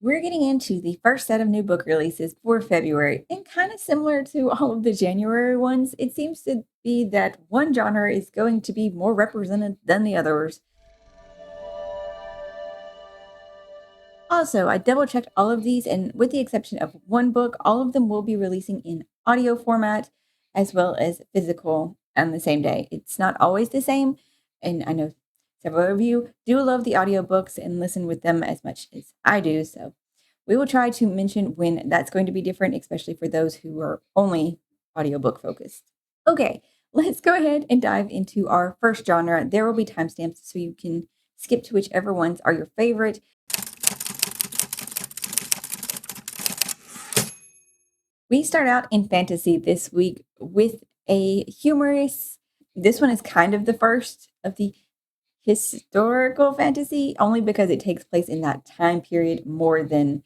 We're getting into the first set of new book releases for February, and kind of similar to all of the January ones, it seems to be that one genre is going to be more represented than the others. Also, I double checked all of these, and with the exception of one book, all of them will be releasing in audio format as well as physical on the same day. It's not always the same, and I know several of you do love the audiobooks and listen with them as much as I do. So we will try to mention when that's going to be different, especially for those who are only audiobook focused. Okay, let's go ahead and dive into our first genre. There will be timestamps so you can skip to whichever ones are your favorite. We start out in fantasy this week with a humorous. This one is kind of the first of the historical fantasy, only because it takes place in that time period more than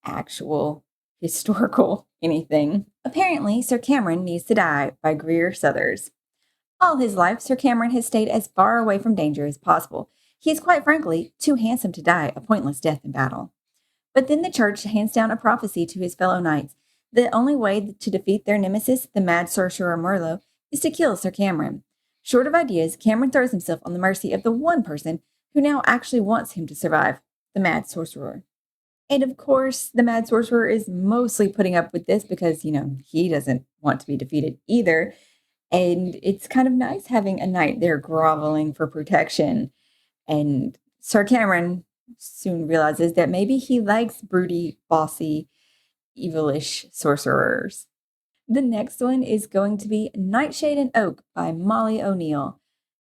actual historical anything. Apparently, Sir Cameron Needs to Die by Greer Suthers. All his life, Sir Cameron has stayed as far away from danger as possible. He is quite frankly too handsome to die a pointless death in battle. But then the church hands down a prophecy to his fellow knights. The only way to defeat their nemesis, the mad sorcerer Merlot, is to kill Sir Cameron. Short of ideas, Cameron throws himself on the mercy of the one person who now actually wants him to survive, the mad sorcerer. And of course, the mad sorcerer is mostly putting up with this because, he doesn't want to be defeated either. And it's kind of nice having a knight there groveling for protection. And Sir Cameron soon realizes that maybe he likes broody, bossy, evilish sorcerers. The next one is going to be Nightshade and Oak by Molly O'Neill.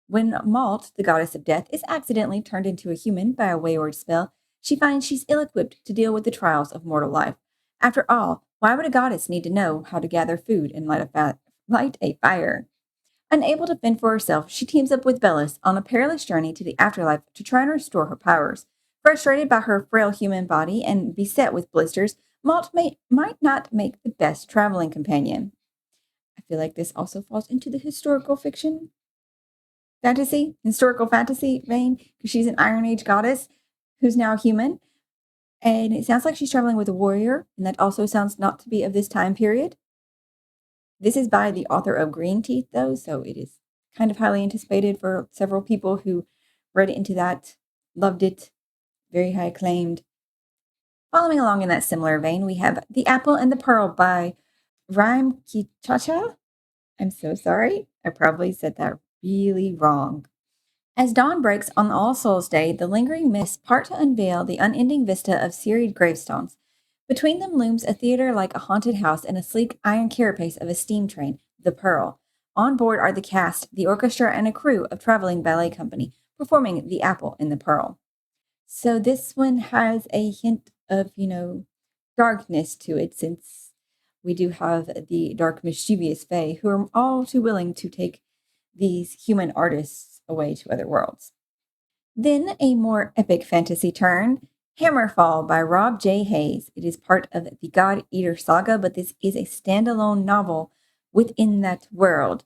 When Malt, the goddess of death, is accidentally turned into a human by a wayward spell, she finds she's ill equipped to deal with the trials of mortal life. After all, why would a goddess need to know how to gather food and light a fire? Unable to fend for herself, she teams up with Bellis on a perilous journey to the afterlife to try and restore her powers. Frustrated by her frail human body and beset with blisters, might not make the best traveling companion. I feel like this also falls into the historical fantasy vein, because she's an Iron Age goddess who's now human. And it sounds like she's traveling with a warrior, and that also sounds not to be of this time period. This is by the author of Green Teeth, though, so it is kind of highly anticipated for several people who read into that, loved it, very high acclaimed. Following along in that similar vein, we have The Apple and the Pearl by Rhyme Kichacha. I'm so sorry. I probably said that really wrong. As dawn breaks on All Souls' Day, the lingering mists part to unveil the unending vista of serried gravestones. Between them looms a theater like a haunted house and a sleek iron carapace of a steam train, the Pearl. On board are the cast, the orchestra, and a crew of traveling ballet company performing The Apple and the Pearl. So this one has a hint of, darkness to it, since we do have the dark, mischievous Fae who are all too willing to take these human artists away to other worlds. Then a more epic fantasy turn, Hammerfall by Rob J. Hayes. It is part of the God Eater saga, but this is a standalone novel within that world.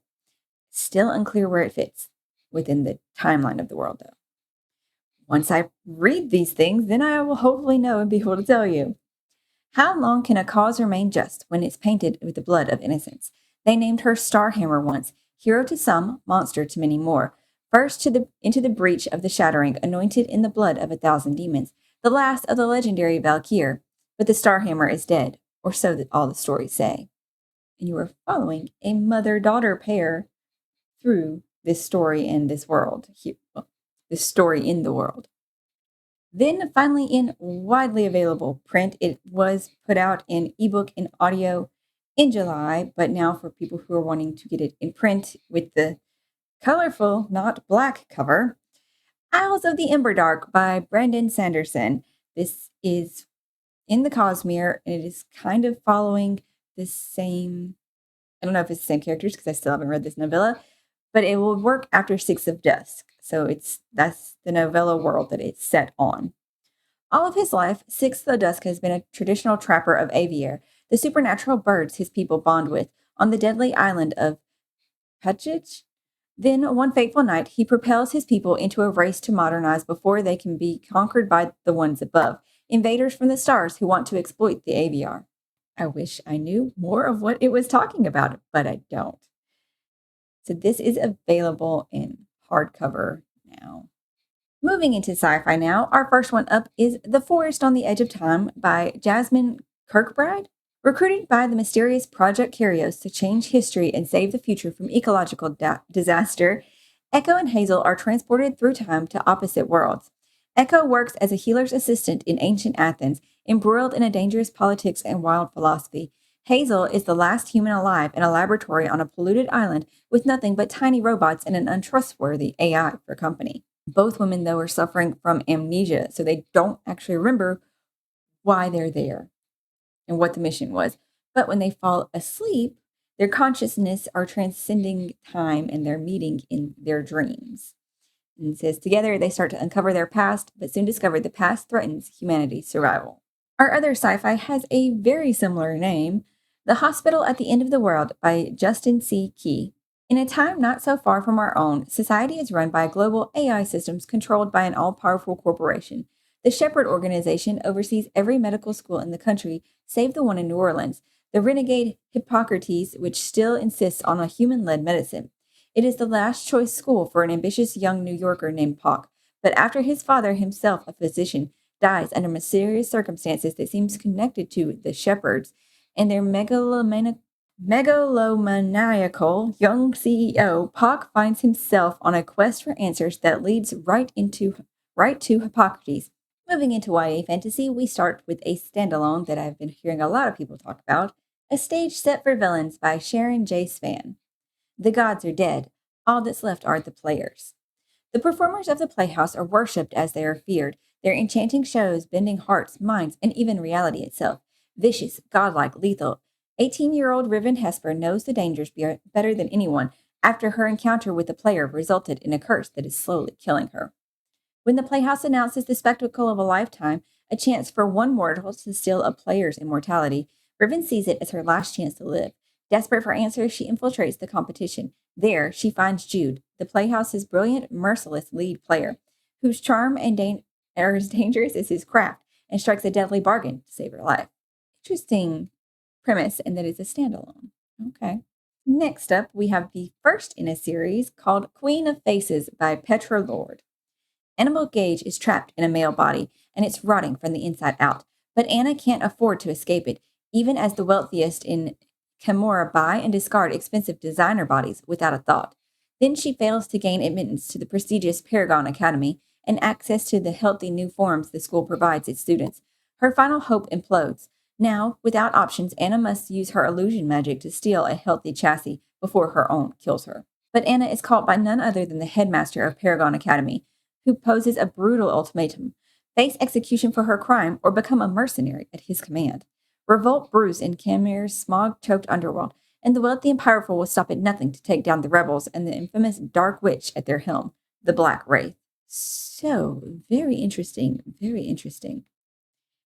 Still unclear where it fits within the timeline of the world, though. Once I read these things, then I will hopefully know and be able to tell you. How long can a cause remain just when it's painted with the blood of innocence? They named her Starhammer once, hero to some, monster to many more. First into the breach of the shattering, anointed in the blood of 1,000 demons, the last of the legendary Valkyr. But the Starhammer is dead, or so that all the stories say. And you are following a mother-daughter pair through this story in this world. This story in the world. Then finally in widely available print, it was put out in ebook and audio in July, but now for people who are wanting to get it in print with the colorful, not black cover, Isles of the Emberdark by Brandon Sanderson. This is in the Cosmere, and it is kind of following the same, I don't know if it's the same characters because I still haven't read this novella, but it will work after Six of Dusk. So that's the novella world that it's set on. All of his life, Six of Dusk has been a traditional trapper of aviaire, the supernatural birds his people bond with, on the deadly island of Pachich. Then, one fateful night, he propels his people into a race to modernize before they can be conquered by the ones above. invaders from the stars who want to exploit the AVR. I wish I knew more of what it was talking about, but I don't. So this is available in hardcover now. Moving into sci-fi now, our first one up is The Forest on the Edge of Time by Jasmine Kirkbride. Recruited by the mysterious Project Curios to change history and save the future from ecological disaster, Echo and Hazel are transported through time to opposite worlds. Echo works as a healer's assistant in ancient Athens, embroiled in a dangerous politics and wild philosophy. Hazel is the last human alive in a laboratory on a polluted island with nothing but tiny robots and an untrustworthy AI for company. Both women, though, are suffering from amnesia, so they don't actually remember why they're there and what the mission was. But when they fall asleep, their consciousness are transcending time and they're meeting in their dreams. And it says, together they start to uncover their past, but soon discover the past threatens humanity's survival. Our other sci-fi has a very similar name, The Hospital at the End of the World by Justin C. Key. In a time not so far from our own, society is run by global AI systems controlled by an all-powerful corporation. The Shepherd Organization oversees every medical school in the country, save the one in New Orleans, the renegade Hippocrates, which still insists on a human-led medicine. It is the last choice school for an ambitious young New Yorker named Pock, but after his father, himself a physician, dies under mysterious circumstances that seems connected to the Shepherds and their megalomaniacal young CEO, Pock finds himself on a quest for answers that leads right to Hippocrates. Moving into YA fantasy, we start with a standalone that I've been hearing a lot of people talk about, A Stage Set for Villains by Sharon J. Svan. The gods are dead. All that's left are the players. The performers of the playhouse are worshipped as they are feared, their enchanting shows bending hearts, minds, and even reality itself. Vicious, godlike, lethal. 18-year-old Riven Hesper knows the dangers better than anyone after her encounter with the player resulted in a curse that is slowly killing her. When the playhouse announces the spectacle of a lifetime, a chance for one mortal to steal a player's immortality, Riven sees it as her last chance to live. Desperate for answers, she infiltrates the competition. There, she finds Jude, the Playhouse's brilliant, merciless lead player, whose charm are as dangerous as his craft, and strikes a deadly bargain to save her life. Interesting premise, and that it's a standalone. Okay. Next up, we have the first in a series called Queen of Faces by Petra Lord. Annabelle Gage is trapped in a male body, and it's rotting from the inside out. But Anna can't afford to escape it, even as the wealthiest in Camorra buy and discard expensive designer bodies without a thought. Then she fails to gain admittance to the prestigious Paragon Academy and access to the healthy new forms the school provides its students. Her final hope implodes. Now, without options, Anna must use her illusion magic to steal a healthy chassis before her own kills her. But Anna is caught by none other than the headmaster of Paragon Academy, who poses a brutal ultimatum: face execution for her crime or become a mercenary at his command. Revolt brews in Camir's smog-choked underworld, and the wealthy and powerful will stop at nothing to take down the rebels and the infamous Dark Witch at their helm, the Black Wraith. So, very interesting, very interesting.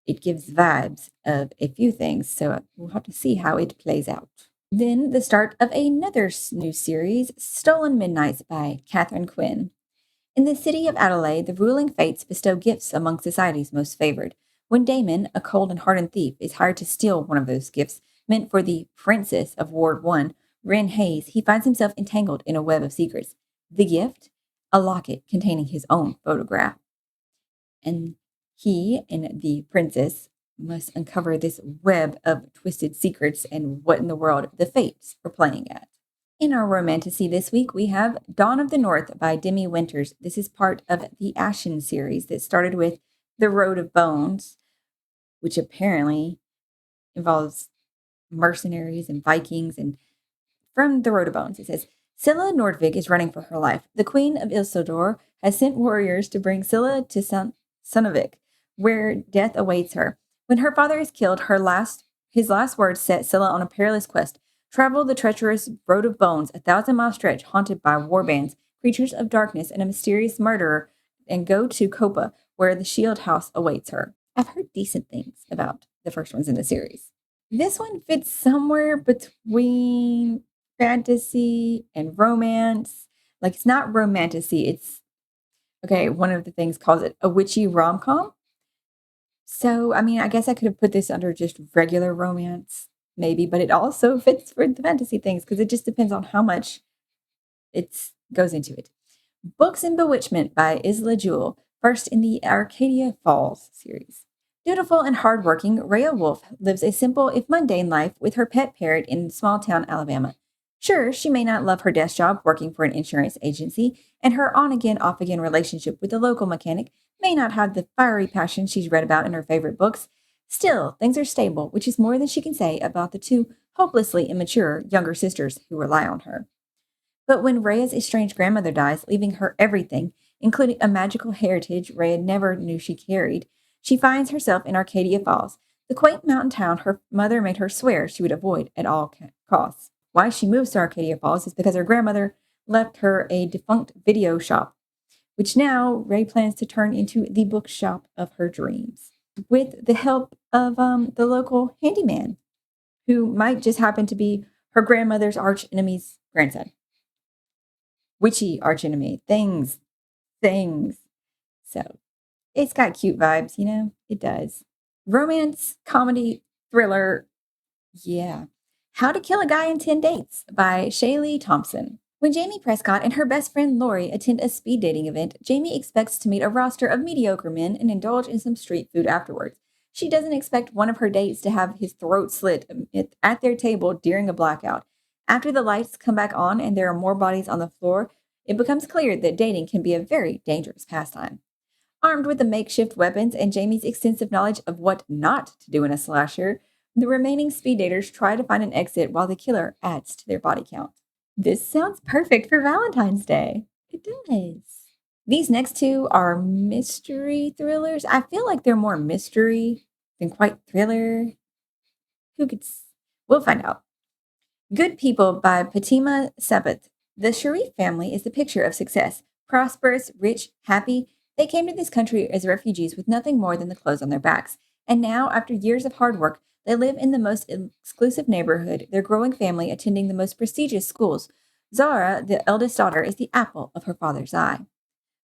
It gives vibes of a few things, so we'll have to see how it plays out. Then the start of another new series, Stolen Midnights by Catherine Quinn. In the city of Adelaide, the ruling fates bestow gifts among society's most favored. When Damon, a cold and hardened thief, is hired to steal one of those gifts meant for the princess of Ward 1, Ren Hayes, he finds himself entangled in a web of secrets. The gift? A locket containing his own photograph. And he and the princess must uncover this web of twisted secrets and what in the world the fates are playing at. In our Romantasy this week, we have Dawn of the North by Demi Winters. This is part of the Ashen series that started with The Road of Bones, which apparently involves mercenaries and Vikings. And from The Road of Bones, it says, Scylla Nordvig is running for her life. The Queen of Isildur has sent warriors to bring Scylla to Sunavik, where death awaits her. When her father is killed, his last words set Scylla on a perilous quest. Travel the treacherous Road of Bones, a 1,000-mile stretch haunted by warbands, creatures of darkness, and a mysterious murderer, and go to Copa, where the Shield House awaits her. I've heard decent things about the first ones in the series. This one fits somewhere between fantasy and romance. Like, it's not romantasy. It's, okay, one of the things calls it a witchy rom-com. So, I mean, I guess I could have put this under just regular romance, maybe, but it also fits for the fantasy things because it just depends on how much it goes into it. Books and Bewitchment by Isla Jewell, first in the Arcadia Falls series. Dutiful and hardworking, Rhea Wolf lives a simple, if mundane life with her pet parrot in small town Alabama. Sure, she may not love her desk job working for an insurance agency, and her on again, off again relationship with the local mechanic may not have the fiery passion she's read about in her favorite books. Still, things are stable, which is more than she can say about the two hopelessly immature younger sisters who rely on her. But when Rhea's estranged grandmother dies, leaving her everything, including a magical heritage Rhea never knew she carried, she finds herself in Arcadia Falls, the quaint mountain town her mother made her swear she would avoid at all costs. Why she moves to Arcadia Falls is because her grandmother left her a defunct video shop, which now Ray plans to turn into the bookshop of her dreams. With the help of the local handyman, who might just happen to be her grandmother's arch enemy's grandson. Witchy archenemy. Things. So it's got cute vibes, It does. Romance, comedy, thriller. Yeah. How to Kill a Guy in 10 Dates by Shaylee Thompson. When Jamie Prescott and her best friend Lori attend a speed dating event, Jamie expects to meet a roster of mediocre men and indulge in some street food afterwards. She doesn't expect one of her dates to have his throat slit at their table during a blackout. After the lights come back on and there are more bodies on the floor, it becomes clear that dating can be a very dangerous pastime. Armed with the makeshift weapons and Jamie's extensive knowledge of what not to do in a slasher, the remaining speed daters try to find an exit while the killer adds to their body count. This sounds perfect for Valentine's Day. It does. These next two are mystery thrillers. I feel like they're more mystery than quite thriller. Who could? We'll find out. Good People by Fatima Sabat. The Sharif family is the picture of success. Prosperous, rich, happy, they came to this country as refugees with nothing more than the clothes on their backs. And now, after years of hard work, they live in the most exclusive neighborhood, their growing family attending the most prestigious schools. Zara, the eldest daughter, is the apple of her father's eye.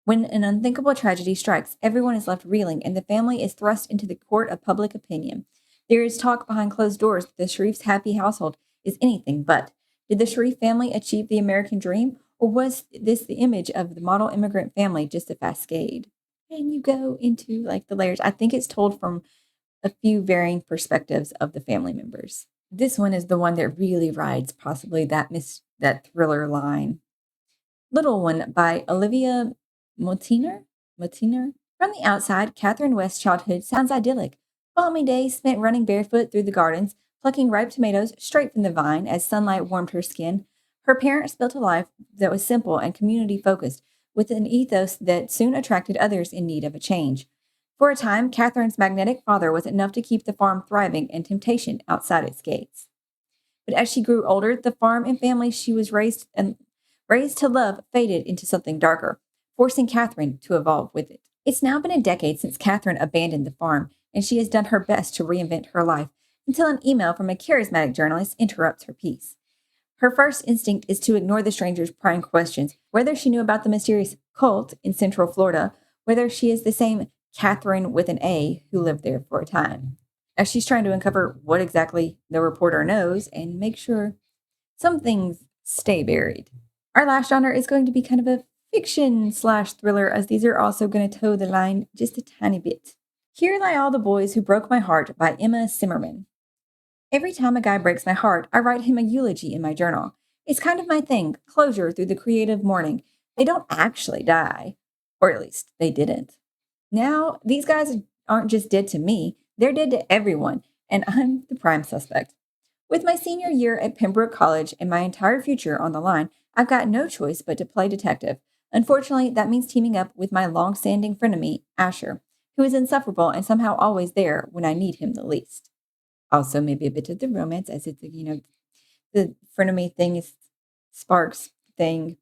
When an unthinkable tragedy strikes, everyone is left reeling, and the family is thrust into the court of public opinion. There is talk behind closed doors that the Sharif's happy household is anything but. Did the Sharif family achieve the American dream, or was this the image of the model immigrant family just a facade? And you go into like the layers. I think it's told from a few varying perspectives of the family members. This one is the one that really rides possibly that thriller line. Little One by Olivia Motiner. From the outside, Catherine West's childhood sounds idyllic. Balmy days spent running barefoot through the gardens, plucking ripe tomatoes straight from the vine as sunlight warmed her skin. Her parents built a life that was simple and community focused, with an ethos that soon attracted others in need of a change. For a time, Catherine's magnetic father was enough to keep the farm thriving and temptation outside its gates. But as she grew older, the farm and family she was raised to love faded into something darker, forcing Catherine to evolve with it. It's now been a decade since Catherine abandoned the farm, and she has done her best to reinvent her life until an email from a charismatic journalist interrupts her peace. Her first instinct is to ignore the stranger's prying questions, whether she knew about the mysterious cult in Central Florida, whether she is the same Catherine with an A who lived there for a time. As she's trying to uncover what exactly the reporter knows and make sure some things stay buried. Our last genre is going to be kind of a fiction/thriller, as these are also going to toe the line just a tiny bit. Here Lie All the Boys Who Broke My Heart by Emma Simmerman. Every time a guy breaks my heart, I write him a eulogy in my journal. It's kind of my thing, closure through the creative mourning. They don't actually die, or at least they didn't. Now, these guys aren't just dead to me, they're dead to everyone, and I'm the prime suspect. With my senior year at Pembroke College and my entire future on the line, I've got no choice but to play detective. Unfortunately, that means teaming up with my long-standing frenemy, Asher, who is insufferable and somehow always there when I need him the least. Also, maybe a bit of the romance, as it's, the frenemy thing is Sparks thing.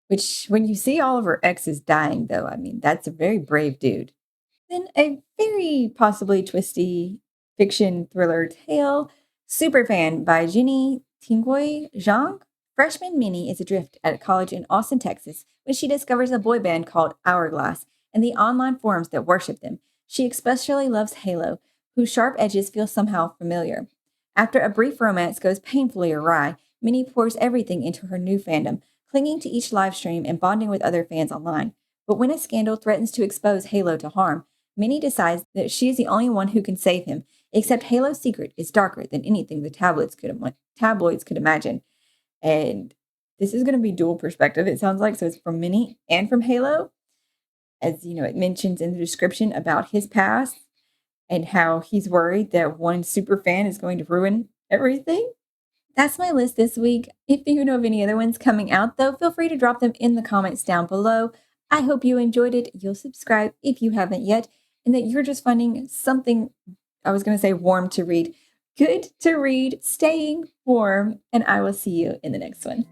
Which, when you see all of her exes dying, though, I mean, that's a very brave dude. Then a very possibly twisty fiction thriller tale, Superfan by Jenny Tingwei Zhang. Freshman Minnie is adrift at a college in Austin, Texas, when she discovers a boy band called Hourglass and the online forums that worship them. She especially loves Halo, whose sharp edges feel somehow familiar. After a brief romance goes painfully awry, Minnie pours everything into her new fandom, clinging to each live stream and bonding with other fans online. But when a scandal threatens to expose Halo to harm, Minnie decides that she is the only one who can save him, except Halo's secret is darker than anything the tabloids could imagine. And this is going to be dual perspective, it sounds like. So it's from Minnie and from Halo. As you know, it mentions in the description about his past and how he's worried that one super fan is going to ruin everything. That's my list this week. If you know of any other ones coming out, though, feel free to drop them in the comments down below. I hope you enjoyed it. You'll subscribe if you haven't yet, and that you're just finding something, I was going to say warm to read, good to read, staying warm, and I will see you in the next one.